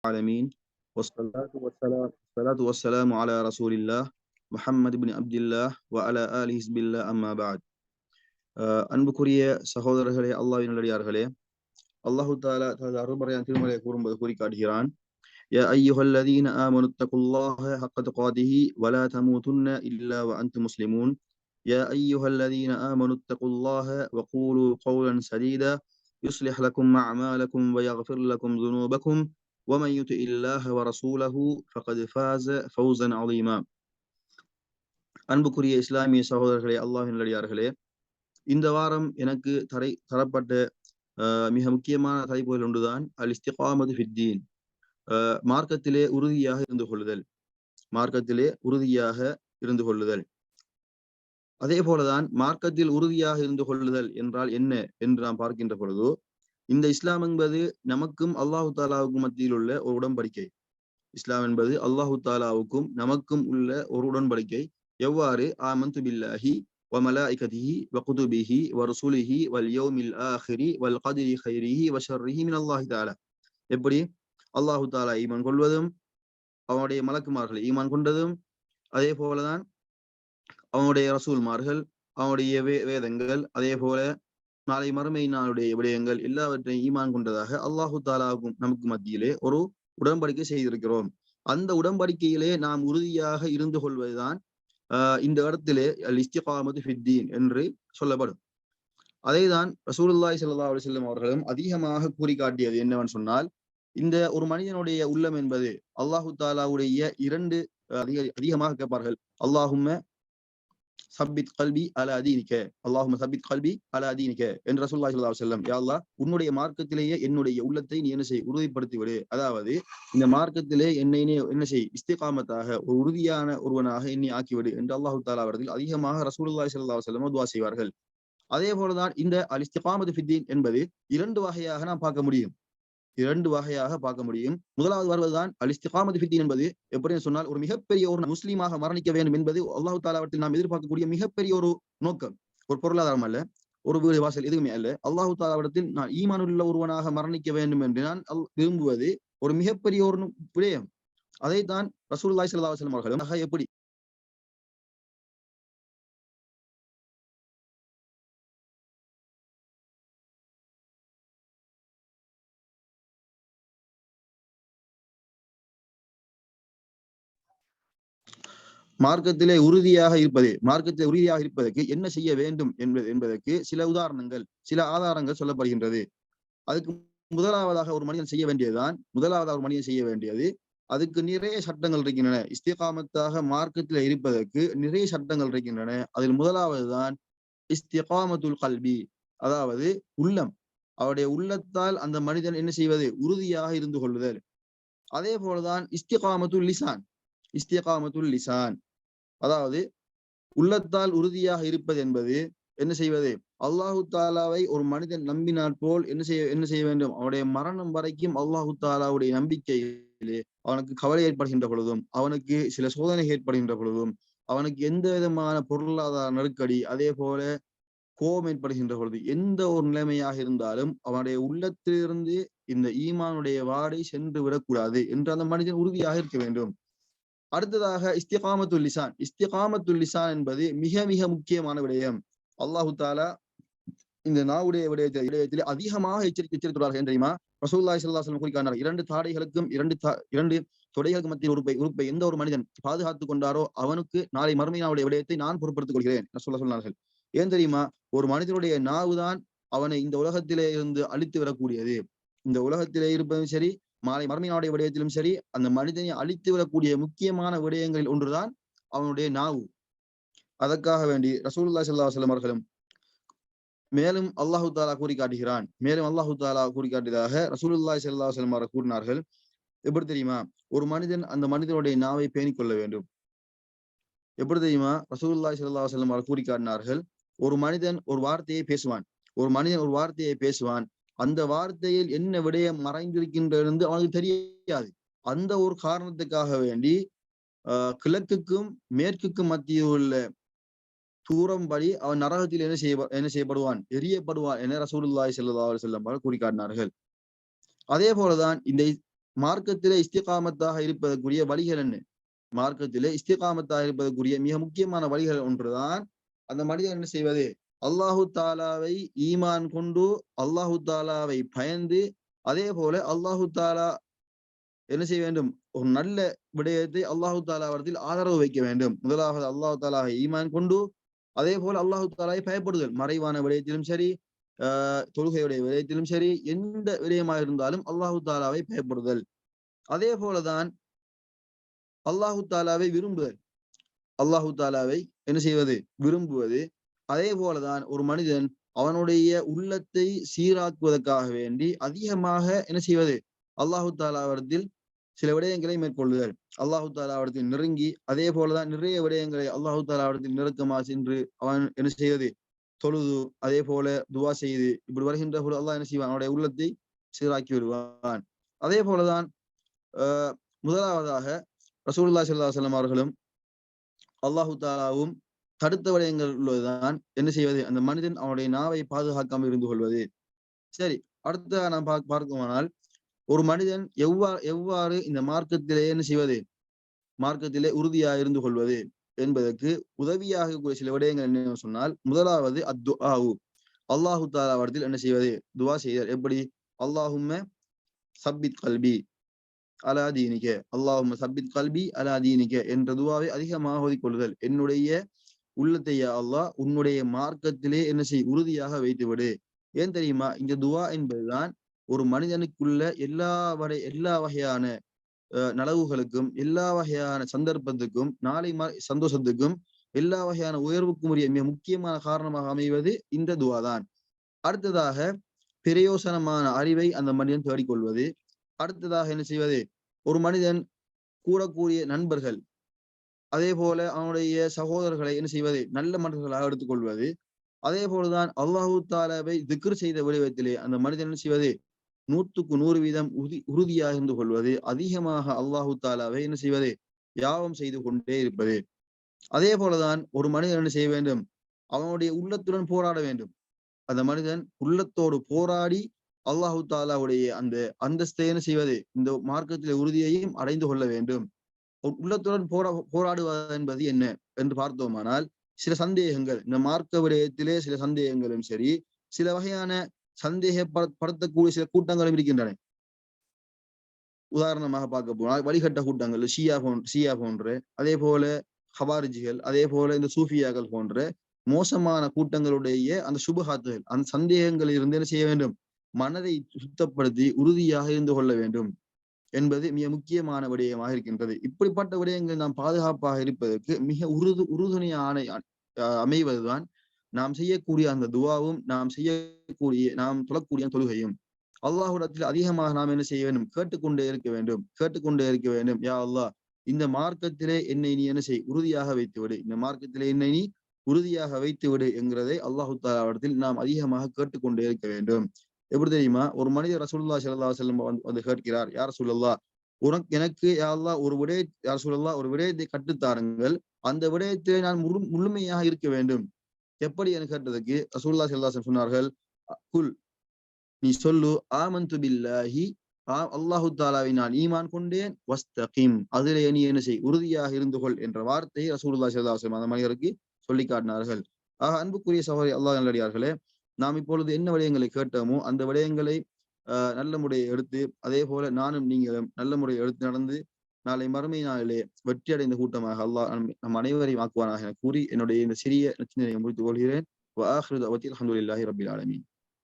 العالمين والصلاة والسلام على رسول الله محمد بن عبد الله وعلى آله حزب الله أما بعد. அன்புக்குரிய சகோதரர்களே, அல்லாஹ்வின் நல்லடியார்களே, அல்லாஹு தஆலா தனது அருள்மறையான திருமறையை கூறும்போது கூறி காட்டுகிறான், யா அய்யுஹல்லதீன ஆமனு தகுல்லாஹ ஹக்க துகாதிஹி வலா தமூதுன்ன இல்லா வஅன்தும் முஸ்லிமூன். யா அய்யுஹல்லதீன ஆமனு தகுல்லாஹ வகூலு கௌலன் சதீதா யுஸ்லிஹ் லக்கும் அஅமாலக்கும் வயக்ஃபிர் லக்கும் ذுனூபக்கும் ومن يطع الله ورسوله فقد فاز فوزا عظيما. அன்புக்குரிய இஸ்லாமிய சகோதரர்களே, அல்லாஹ்வின் நல்லடியார்களே, இந்த வாரம் எனக்கு தரப்பட்ட மிக முக்கியமான தலைப்புகள் ஒன்றுதான் அல் இஸ்திகாமத்து ஃபித்தீன், மார்க்கத்திலே உறுதியாக இருந்து கொள்ளுதல். மார்க்கத்திலே உறுதியாக இருந்து கொள்ளுதல். அதே போலதான் மார்க்கத்தில் உறுதியாக இருந்து கொள்ளுதல் என்றால் என்ன என்று நாம் பார்க்கின்ற பொழுது, இந்த இஸ்லாம் என்பது நமக்கும் அல்லாஹு தாலாவுக்கும் மத்தியில் உள்ள ஒரு உடன்படிக்கை. இஸ்லாம் என்பது அல்லாஹு தாலாவுக்கும் நமக்கும் உள்ள ஒரு உடன்படிக்கை. எவ்வாறு ஆமன்து பில்லாஹி வ மலாயிகதிஹி வ குதுபிஹி வ ருசுலிஹி வல் யௌமில் ஆஹிரி வல் கத்ரி கைரிஹி வ ஷர்ரிஹி மின் அல்லாஹி தஆலா. எப்படி அல்லாஹு தாலா ஈமான் கொள்வதும், அவனுடைய மலக்குமார்களை ஈமான் கொண்டதும், அதே போலதான் அவனுடைய ரசூல்மார்கள், அவனுடைய வேதங்கள், அதே போல நாளை மறுமை நாளுடைய விடயங்கள் எல்லாவற்றையும் ஈமான் கொண்டதாக அல்லாஹு தாலாவுக்கும் நமக்கு மத்தியிலே ஒரு உடன்படிக்கை செய்திருக்கிறோம். அந்த உடன்படிக்கையிலே நாம் உறுதியாக இருந்து கொள்வதுதான் இந்த இடத்திலே அல் இஸ்திகாமத்து ஃபித்தீன் என்று சொல்லப்படும். அதேதான் ரசூலுல்லாஹி ஸல்லல்லாஹு அலைஹி வஸல்லம் அவர்களும் அதிகமாக கூறி காட்டியது என்னவென்று சொன்னால், இந்த ஒரு மனிதனுடைய உள்ளம் என்பது அல்லாஹு தாலாவுடைய இரண்டு அதிகமாக கேட்பார்கள், அல்லாஹும்ம சப்பித் கல்பி அலா தீனிக, அல்லாஹும்ம சப்பித் கல்பி அலா தீனிக என்று ரசூலுல்லாஹி ஸல்லல்லாஹு அலைஹி வஸல்லம், யா அல்லாஹ் உன்னுடைய மார்க்கத்திலேயே என்னுடைய உள்ளத்தை நீ என்ன செய், உறுதிப்படுத்தி விடு. அதாவது இந்த மார்க்கத்திலே என்னை என்ன செய், இஸ்திகாமத்தாக ஒரு உறுதியான ஒருவனாக என்னை ஆக்கிவிடு என்று அல்லாஹு தஆலா அவர்கள் அதிகமாக ரசூலுல்லாஹி ஸல்லல்லாஹு அலைஹி வஸல்லம் துஆ செய்வார்கள். அதே போலதான் இந்த அல் இஸ்திகாமத்து ஃபித்தீன் என்பது இரண்டு வகையாக நாம் பார்க்க முடியும். முதலாவது வருவதுதான் அல் இஸ்திகாமத்து ஃபித்தீன் என்பது எப்படின்னு சொன்னால், ஒரு மிகப்பெரிய ஒரு முஸ்லீமாக மரணிக்க வேண்டும் என்பது அல்லாஹு தஆலாவிடத்தில் நாம் எதிர்பார்க்கக்கூடிய மிகப்பெரிய ஒரு நோக்கம். ஒரு பொருளாதாரம் அல்ல, ஒரு வீடு வாசல் எதுவுமே அல்ல. அல்லாஹு தஆலாவிடத்தில் நான் ஈமானுள்ள ஒருவனாக மரணிக்க வேண்டும் என்று நான் விரும்புவது ஒரு மிகப்பெரிய ஒரு விடயம். அதைத்தான் ரசூலுல்லாஹி ஸல்லல்லாஹு அலைஹி வஸல்லம் அவர்களும் எப்படி மார்க்கத்திலே உறுதியாக இருப்பதற்கு என்ன செய்ய வேண்டும் என்பதற்கு சில உதாரணங்கள், சில ஆதாரங்கள் சொல்லப்படுகின்றது. அதுக்கு முதலாவதாக ஒரு மனிதன் செய்ய வேண்டியது, அதுக்கு நிறைய சட்டங்கள் இருக்கின்றன. இஸ்திகாமத்தாக மார்க்கத்திலே இருப்பதற்கு நிறைய சட்டங்கள் இருக்கின்றன. அதில் முதலாவதுதான் இஸ்திகாமத்துல் கல்பி, அதாவது உள்ளம். அவருடைய உள்ளத்தால் அந்த மனிதன் என்ன செய்வது, உறுதியாக இருந்து கொள்ளுதல். அதே போலதான் இஸ்திகாமத்துல் லிசான், அதாவது உள்ளத்தால் உறுதியாக இருப்பது என்பது என்ன செய்வது, அல்லாஹு தாலாவை ஒரு மனிதன் நம்பினால் போல் என்ன செய்ய வேண்டும், அவனுடைய மரணம் வரைக்கும் அல்லாஹு தாலாவுடைய நம்பிக்கையிலே அவனுக்கு கவலை ஏற்படுகின்ற பொழுதும், அவனுக்கு சில சோதனை ஏற்படுகின்ற பொழுதும், அவனுக்கு எந்த விதமான பொருளாதார நெருக்கடி, அதே போல கோபம் ஏற்படுகின்ற பொழுது, எந்த ஒரு நிலைமையாக இருந்தாலும் அவனுடைய உள்ளத்திலிருந்து இந்த ஈமானுடைய வாடை சென்று விடக்கூடாது என்று அந்த மனிதன் உறுதியாக இருக்க வேண்டும். அடுத்ததாக இஸ்திகாமத்துல் லிசான் என்பது மிக மிக முக்கியமான விடயம். அல்லாஹு தாலா இந்த நாவுடைய விடயத்திலே அதிகமாக எச்சரித்துள்ளார்கள் தெரியுமா? ரசூலுல்லாஹி ஸல்லல்லாஹு அலைஹி வஸல்லம் கூறினார்கள், இரண்டு தாடைகளுக்கும் இரண்டு தொடைகளுக்கு மத்தியில் உறுப்பை எந்த ஒரு மனிதன் பாதுகாத்துக் கொண்டாரோ அவனுக்கு நாளை மறுமை நாவுடைய விடயத்தை நான் பொறுப்படுத்திக் கொள்கிறேன் சொன்னார்கள். ஏன் தெரியுமா? ஒரு மனிதனுடைய நாவுதான் அவனை இந்த உலகத்திலே இருந்து அழித்து வரக்கூடியது. இந்த உலகத்திலே இருப்பதும் சரி, மாலை மறுமையினுடைய விடயத்திலும் சரி, அந்த மனிதனை அழித்து விடக்கூடிய முக்கியமான விடயங்களில் ஒன்றுதான் அவனுடைய நாவு. அதற்காக வேண்டி ரசூலுல்லாஹி ஸல்லல்லாஹு அலைஹி வஸல்லம் அவர்களும் மேலும் அல்லாஹு தாலா கூறி காட்டியதாக ரசூலுல்லாஹி ஸல்லல்லாஹு அலைஹி வஸல்லம் அவர்கள் கூறினார்கள். எப்படி தெரியுமா? ஒரு மனிதன் அந்த மனிதனுடைய நாவை பேணிக் கொள்ள வேண்டும். எப்படி தெரியுமா? ரசூலுல்லாஹி ஸல்லல்லாஹு அலைஹி வஸல்லம் அவர்கள் கூறி காட்டினார்கள், ஒரு மனிதன் ஒரு வார்த்தையை பேசுவான், அந்த வார்த்தையில் என்ன விடயம் மறைந்திருக்கின்றது அவனுக்கு தெரியாது. அந்த ஒரு காரணத்துக்காக வேண்டி கிழக்குக்கும் மேற்குக்கும் மத்தியில் உள்ள தூரம் படி அவன் நரகத்தில் என்ன செய்யப்படுவான், எரியப்படுவான் என ரசூலுல்லாஹி ஸல்லல்லாஹு அலைஹி வஸல்லம் கூறி காட்டினார்கள். அதே போலதான் இந்த மார்க்கத்திலே இஸ்திகாமத்தாக இருப்பதற்குரிய வழிகள் என்ன? மார்க்கத்திலே இஸ்திகாமத்தாக இருப்பதற்குரிய மிக முக்கியமான வழிகள் ஒன்றுதான் அந்த மனிதன் என்ன செய்வது, அல்லாஹு தாலாவை ஈமான் கொண்டு அல்லாஹு தாலாவை பயந்து, அதே போல அல்லாஹு தாலா என்ன செய்ய வேண்டும், ஒரு நல்ல விடயத்தை அல்லாஹு தாலாவிடத்தில் ஆதரவு வைக்க வேண்டும். முதலாவது அல்லாஹு தாலாவை ஈமான் கொண்டு, அதே போல அல்லாஹு தாலாவை பயப்படுதல், மறைவான விடயத்திலும் சரி, தொழுகையுடைய விடயத்திலும் சரி, எந்த விடயமாக இருந்தாலும் அல்லாஹு தாலாவை பயப்படுதல். அதே போலதான் அல்லாஹு தாலாவை விரும்புதல், அல்லாஹு தாலாவை என்ன செய்வது, விரும்புவது. அதே போலதான் ஒரு மனிதன் அவனுடைய உள்ளத்தை சீராக்குவதற்காக வேண்டி அதிகமாக என்ன செய்வது, அல்லாஹு தாலாவிடத்தில் சில விடயங்களை மேற்கொள்ளுதல், அல்லாஹு தாலாவிடத்தில் நெருங்கி, அதே போலதான் நிறைய விடயங்களை அல்லாஹு தாலாவிடத்தில் நெருக்கமாக சென்று அவன் என்ன செய்வது, தொழுது, அதே போல துவா செய்து, இப்படி வருகின்ற போது அல்லாஹ் என்ன செய்வான், அவனுடைய உள்ளத்தை சீராக்கி விடுவான். அதே போலதான் முதலாவதாக ரசூலுல்லாஹி ஸல்லல்லாஹு அலைஹி வஸல்லம் அவர்களும் அல்லாஹு தாலாவும் தடுத்த விடயங்கள் உள்ளதுதான் என்ன செய்வது, அந்த மனிதன் அவனுடைய நாவை பாதுகாக்காமல் இருந்து கொள்வது. சரி, அடுத்த நாம் பார்க்குமானால் ஒரு மனிதன் எவ்வாறு இந்த மார்க்கத்திலே என்ன செய்வது, மார்க்கத்திலே உறுதியாக இருந்து கொள்வது என்பதற்கு உதவியாக கூடிய சில விடயங்கள் என்ன சொன்னால், முதலாவது அத்துஆவு, அல்லாஹு தாலாவிடத்தில் என்ன செய்வது, துவா செய்தல். எப்படி, அல்லாஹும்ம சப்பித் கல்பி அலா தீனிக, அல்லாஹும்ம சப்பித் கல்பி அலா தீனிக என்ற துவாவை அதிகமாக ஓதிக்கொள்ளுதல். என்னுடைய உள்ளத்தை யா அல்லாஹ் உன்னுடைய மார்க்கத்திலே என்ன செய், உறுதியாக வைத்து விடு. ஏன் தெரியுமா, இந்த துவா என்பதுதான் ஒரு மனிதனுக்குள்ள எல்லா வகையான நலவுகளுக்கும், எல்லா வகையான சந்தர்ப்பத்துக்கும், நாளை சந்தோஷத்துக்கும், எல்லா வகையான உயர்வுக்கும் உரிய மிக முக்கியமான காரணமாக அமைவது இந்த துவா தான். அடுத்ததாக பிரயோசனமான அறிவை அந்த மனிதன் தேடிக்கொள்வது. அடுத்ததாக என்ன செய்வது, ஒரு மனிதன் கூடக்கூடிய நண்பர்கள், அதே போல அவனுடைய சகோதரர்களை என்ன செய்வது, நல்ல மனிதர்களாக எடுத்துக்கொள்வது. அதே போலதான் அல்லாஹு தாலாவை திக்ர் செய்த வடிவத்திலே அந்த மனிதன் என்ன செய்வது, 100% உறுதியாக இருந்து கொள்வது. அதிகமாக அல்லாஹு தாலாவை என்ன செய்வது, யாவம் செய்து கொண்டே இருப்பது. அதே போலதான் ஒரு மனிதன் என்ன செய்ய வேண்டும், அவனுடைய உள்ளத்துடன் போராட வேண்டும். அந்த மனிதன் உள்ளத்தோடு போராடி அல்லாஹு தாலாவுடைய அந்த அந்தஸ்தை என்ன செய்வது, இந்த மார்க்கத்திலே உறுதியையும் அடைந்து கொள்ள வேண்டும். உள்ளத்துடன் போராடுவது என்பது என்ன என்று பார்த்தோமானால், சில சந்தேகங்கள், இந்த மார்க்க விடயத்திலே சில சந்தேகங்களும் சரி, சில வகையான சந்தேகப்படுத்தக்கூடிய சில கூட்டங்களும் இருக்கின்றன. உதாரணமாக பார்க்க போனால் வழிகட்ட கூட்டங்கள், ஷியா போன்ற, அதே போல ஹவாரிஜிகள், அதே போல இந்த சூஃபியாக்கள் போன்ற மோசமான கூட்டங்களுடைய அந்த சுபஹாத்துகள், அந்த சந்தேகங்களில் இருந்து என்ன செய்ய வேண்டும், மனதை சுத்தப்படுத்தி உறுதியாக இருந்து கொள்ள வேண்டும் என்பது மிக முக்கியமான விடயமாக இருக்கின்றது. இப்படிப்பட்ட விடயங்கள் நாம் பாதுகாப்பாக இருப்பதற்கு மிக உறுதுணையான அமைவதுதான் நாம் செய்யக்கூடிய அந்த துவாவும், நாம் தொழக்கூடிய தொழுகையும். அல்லாஹ்விடத்தில் அதிகமாக நாம் என்ன செய்ய வேண்டும், கேட்டுக்கொண்டே இருக்க வேண்டும். யா அல்லாஹ், இந்த மார்க்கத்திலே என்னை நீ என்ன செய், உறுதியாக வைத்து விடு, இந்த மார்க்கத்திலே என்னை நீ உறுதியாக வைத்து விடு என்கிறதை அல்லாஹு தஆலாவிடத்தில் நாம் அதிகமாக கேட்டுக்கொண்டே இருக்க வேண்டும். எப்படி தெரியுமா, ஒரு மனிதர் ரசூலுல்லாஹி ஸல்லல்லாஹு அலைஹி வஸல்லம் வந்து கேட்கிறார், யா ரசூலல்லாஹ், எனக்கு யா அல்லாஹ் யா ரசூலல்லாஹ் ஒரு விடயத்தை கற்றுத்தாருங்கள், அந்த விடயத்திலே நான் முழுமையாக இருக்க வேண்டும். எப்படி என்று கேட்டதுக்கு ரசூலுல்லாஹி ஸல்லல்லாஹு அலைஹி வஸல்லம் சொன்னார்கள், குல், நீ சொல்லு, ஆமன்து பில்லாஹி, அல்லாஹு தாலாவை நான் ஈமான் கொண்டேன், வஸ்தகிம், அதிலே நீ என்ன செய், உறுதியாக இருந்து கொள் என்ற வார்த்தையை ரசூலுல்லாஹி ஸல்லல்லாஹு அலைஹி வஸல்லம் அந்த மனிதருக்கு சொல்லி காட்டினார்கள். ஆக அன்புக்குரிய சகோதரி அல்லாஹ் நல்லடியார்களே, நாம் இப்பொழுது என்ன விடயங்களை கேட்டோமோ அந்த விடயங்களை நல்ல முறையை எடுத்து, அதே போல நானும் நீங்களும் நல்ல முறையை எடுத்து நடந்து நாளை மறுமை நாளிலே வெற்றி அடைந்த கூட்டமாக அல்லாஹ் நம் அனைவரையும் ஆக்குவானாக என கூறி என்னுடைய இந்த சிறிய நச்சினையை முடித்துக் கொள்கிறேன். வஆகிரு தஅவத்தி அல்ஹம்துலில்லாஹி ரப்பில் ஆலமீன்.